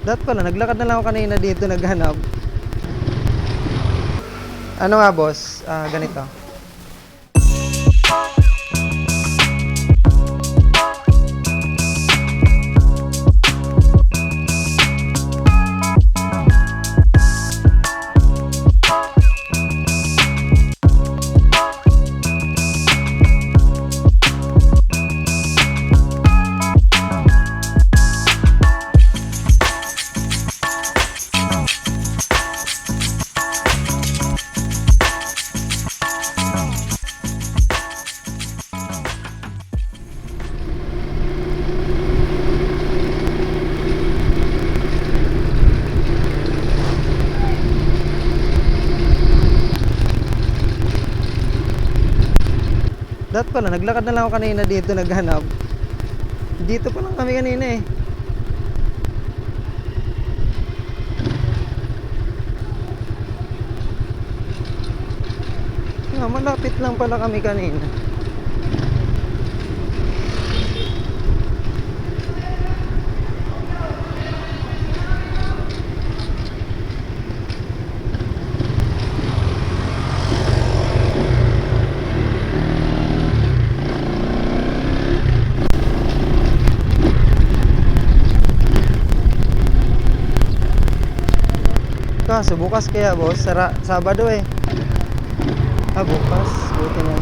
Dapat pala, naglakad na lang ako kanina dito naghanap. Ano nga boss? Ganito. Dapat pala, naglakad na lang ako kanina dito naghanap. Dito pa lang kami kanina eh. Malapit lang pala kami kanina. Kaso bukas kaya boss, Sabado eh. Bukas, buti na.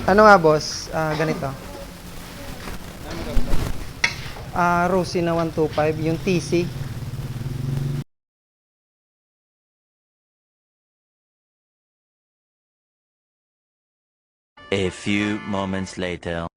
Ano nga boss? Ganito. Rosie na 125, yung TC. A few moments later.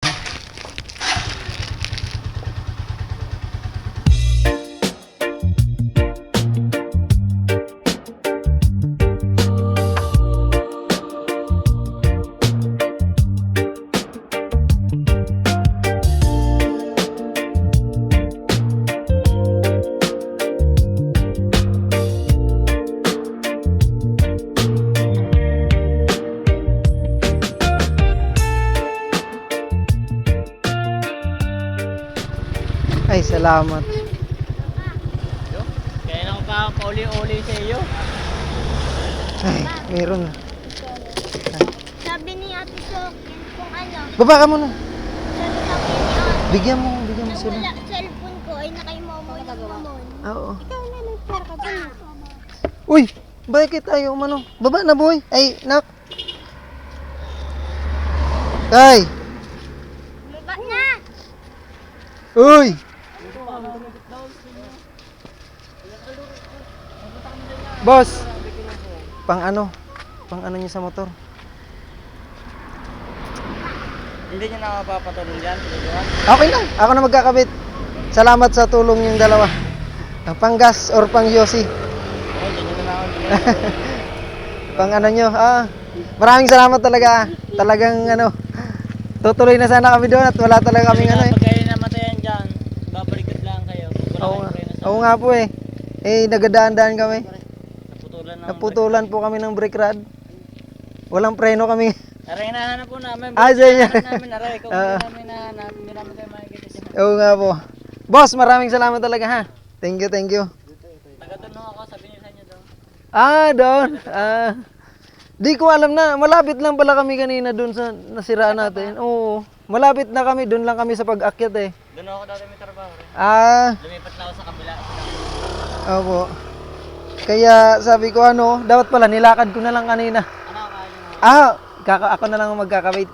Ay, salamat. Kaya na ako pa pauli-uli sa iyo. Ay, meron na. Sabi ni Ate Sokin kung ano, Baba ka muna. sabi sa akin ni Ate, Bigyan mo nang sila. wala cellphone ko ay nakaimamoy ng mamon. Oo. Ikaw na nagpera ka dyan. Uy, bakit ayaw umano? Baba na boy. Ay, nak. Ay, Baba na! uy. Boss. Pang ano niyo sa motor? Hindi niya nakapapatulong dyan, Pilipinas. Okay lang, ako na magkakabit. Salamat sa tulong yung dalawa. Pang gas or pang yosi. Oo, dyan nyo na ako. Pang ano nyo. Maraming salamat talaga. Talagang tutuloy na sana kami doon at wala talaga kaming ano eh. Pag kayo namatayan dyan, babalikod lang kayo. Oo nga po eh. Nagadaan-daan kami. Naputulan Naputulan po kami ng brake rod. Walang preno kami. Aray, nahanap po namin. Sa inyo. namin, aray. Ikaw hindi namin nahanap. Hindi namin kayo makikita siya. Oo nga po. Boss, maraming salamat talaga ha. Thank you. Taga-doon ako, sabi niyo sa inyo doon. Doon. Di ko alam na. Malapit lang pala kami kanina doon sa nasiraan natin. Oo. Malapit na kami. Doon lang kami sa pag-akyat eh. Doon ako dati may trabaho rin. Lumipat na ako sa kabila. Opo. Kaya sabi ko dapat pala nilakad ko na lang kanina. Ano kaya nyo? Ako na lang ang magkakabit.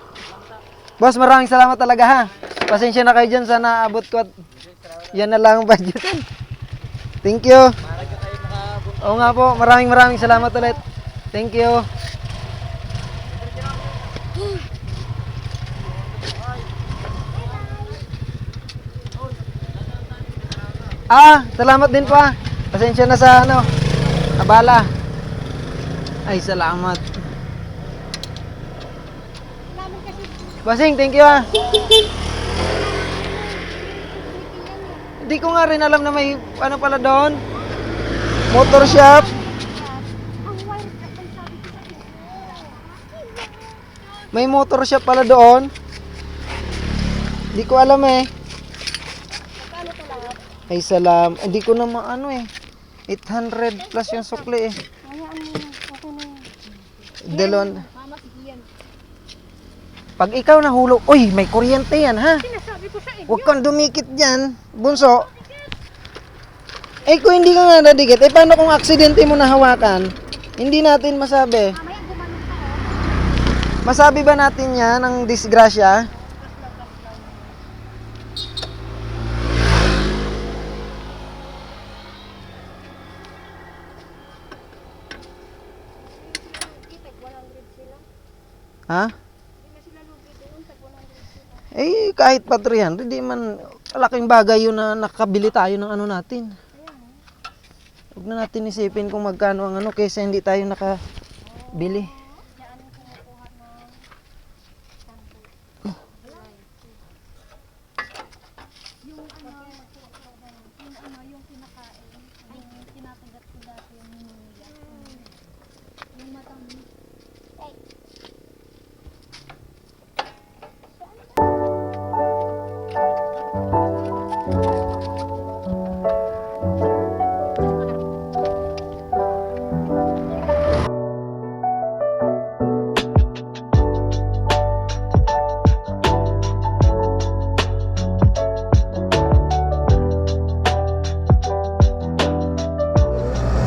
Boss, maraming salamat talaga ha. Pasensya na kayo dyan sa naabot ko at yan na lang ang budget. Thank you. Para ko kayo makabot. Oo nga po, maraming salamat ulit. Thank you. Salamat din po ah. Pasensya na sa abala. Ay, salamat. Bossing, thank you ah. Di ko nga rin alam na may ano pala doon. Motor shop. May motor shop pala doon. Di ko alam eh. Ay salam. Hindi ko na maano eh. 800 plus yung sukli eh. Dalon. Pag ikaw nahulog, uy, may kuryente yan ha. Huwag kang dumikit dyan, bunso. Eh kung hindi ka nga nadikit, eh paano kung aksidente mo nahawakan? Hindi natin masabi. Masabi ba natin yan ang disgrasya? Ha? Eh, kahit pa 300, di man malaking bagay yun na nakabili tayo ng ano natin. Huwag na natin isipin kung magkano ang ano kaysa hindi tayo nakabili.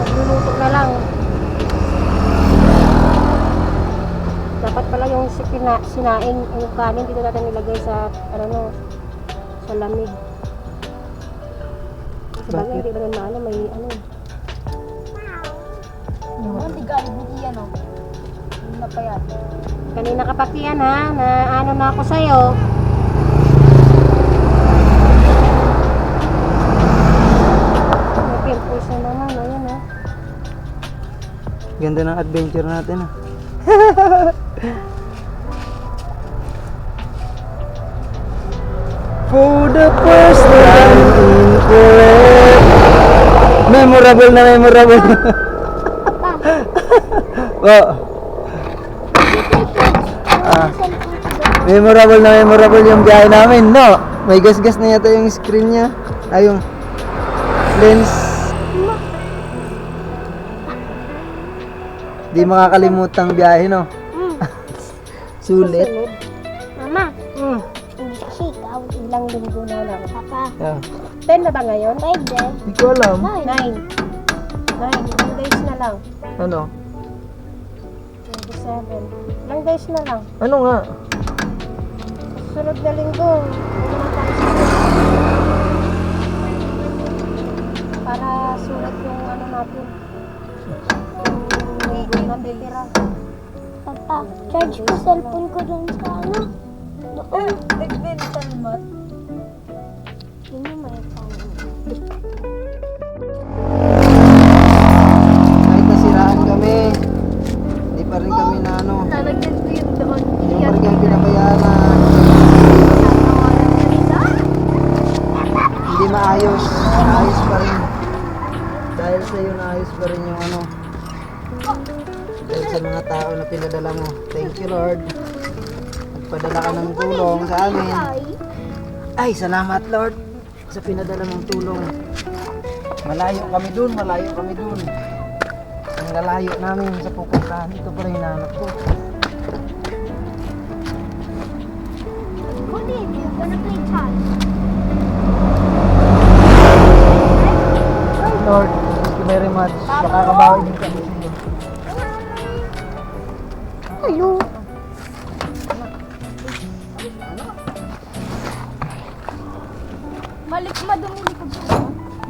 Magluluto na lang. Dapat pala yung sinaing, yung kanin dito natin nilagay sa ano no, sa lamig. Kasi bagay hindi naman maano, may ano. Hindi galing hindi yan o. Hindi na pa yan. Kanina kapakian ha, na ano na ako sa'yo. May pimples na naman, ayun ha. Ganda ng adventure natin ah. For the first time in forever. Memorable na memorable. Oh. Memorable yung biyahe namin, no? May gas-gas na yata yung screen niya. Ay, yung lens. Di makakalimutang biyahe, no? Sulit. Mama, Hmm. hindi kasi ikaw. Ilang linggo na lang. Papa, Yeah. 10 na ba ngayon? 5 din. Di ko alam. 9. 9. Ilang days na lang. Ano? 27. Ilang days na lang. Ano nga? Sunod na linggo. Hindi naman tayo para sulat yung ano natin. Yung linggo na titira. Papa, charge ko cellphone ko dun sa ano. Doon. Yun yung may phone. Kahit nasiraan kami, di pa rin kami na ano, Lalagyan ko yun doon. hindi pa rin kami pinabayaan na hindi maayos. Maayos pa rin. Dahil sa iyo naayos pa rin yung ano. Dahil sa mga tao na pinadala mo. Thank you Lord. Nagpadala ka ng tulong sa amin. Ay, salamat Lord sa pinadala mong tulong. Malayo kami dun. Ang lalayo namin sa pupuntahan. Ito pa rin hinahanap ko. What if you're gonna play tag? Lord, thank you very much. Makakabawi din kami sa iyo. Hello. Malik madumi ko siya.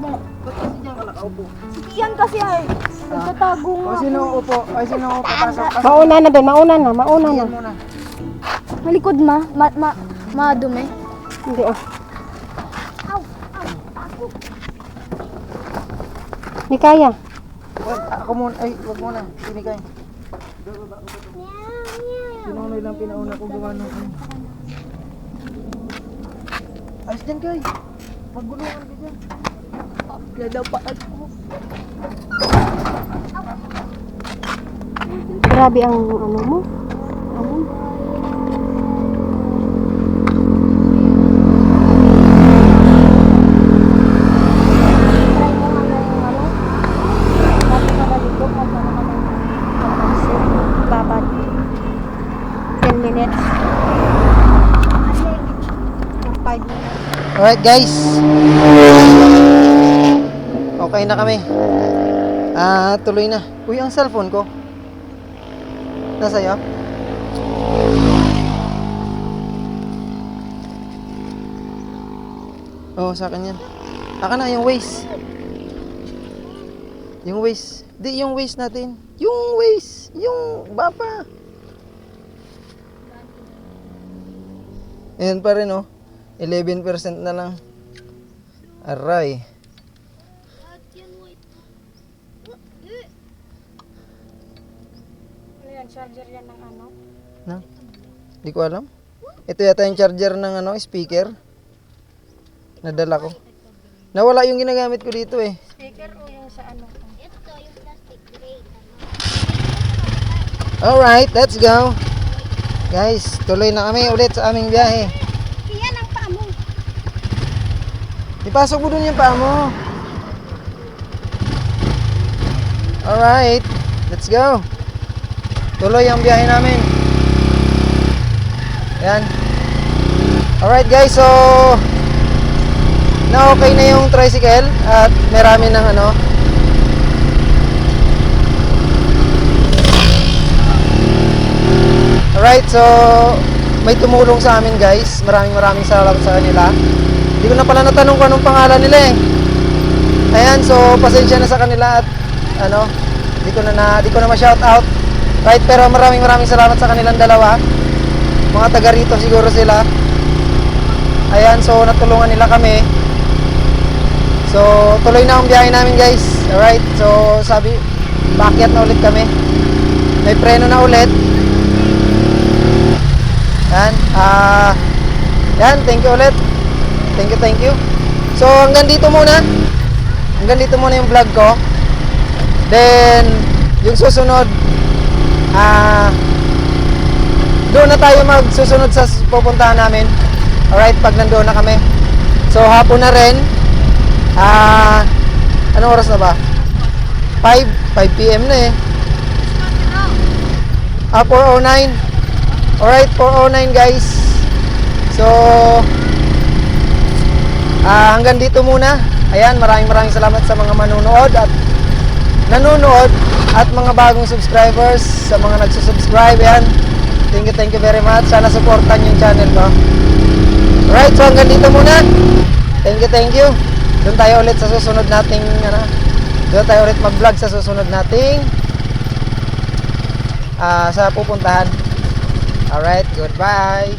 Ba't kasi dyan ka nakaupo? Si Kian kasi ay nagtatago nga. O sino upo? Ay sino upo? Pasok. Mauna na doon. Mauna na. Yan muna. Malikod madumi. Hindi oh. Hindi kaya. Wag, ako muna. Ay, wag muna. Pinigay. Sinunay lang pinauna ko gawa ng ano. Ayos dyan kay. Magulungan ka dyan. Lalapaan ko. Grabe ang ano mo. Ano? Try mo nga yung ano. Dati ka nalito kung paano ka mag-pansin. Babad. 10 minutes. 5 minutes. Alright guys. Okay na kami. Tuloy na. Uy, ang cellphone ko. Nasa'yo? Oo, sa akin yan. Aka na, yung Waze. Yung Waze. Di, yung Waze natin. Yung Waze. Yung bapa. Ayan pa rin, oh. 11% na lang. Aray. Ano yan? Charger yan ng ano? Na? Di ko alam. Ito yata yung charger ng ano, speaker. Nadala ko. Nawala yung ginagamit ko dito eh. Speaker o yung sa ano? Alright, let's go. Guys, tuloy na kami ulit sa aming biyahe. Yan ang paa mo. Ipasok mo dun yung paa mo. Alright, let's go. Tuloy ang biyahe namin. Yan. Alright guys, so na okay na yung tricycle at marami ng ano. Alright, so may tumulong sa amin guys. Maraming salamat sa kanila. Hindi ko na pala natanong kung anong pangalan nila eh. Ayan, so pasensya na sa kanila at ano, di ko na ma-shout out. Right, pero maraming salamat sa kanilang dalawa. Mga taga rito siguro sila. Ayan, so natulungan nila kami. So tuloy na ang biyahe namin guys. Alright, so sabi, paakyat na ulit kami. May preno na ulit. Yan, yan, thank you ulit. Thank you. So hanggang dito muna. Hanggang dito muna yung vlog ko. Then yung susunod, doon na tayo magsusunod sa pupuntahan namin. Alright, pag nandoon na kami. So hapon na rin. Anong oras na ba? 5 PM na eh. 4:09. Alright, 4:09 guys. So hanggang dito muna. Ayan, maraming salamat sa mga nanonood at mga bagong subscribers, sa mga nagsusubscribe. Yan, thank you very much. Sana supportan yung channel ko. Alright, so hanggang dito muna. Thank you. Doon tayo ulit sa susunod nating doon tayo ulit mag-vlog sa susunod nating sa pupuntahan. Alright, goodbye.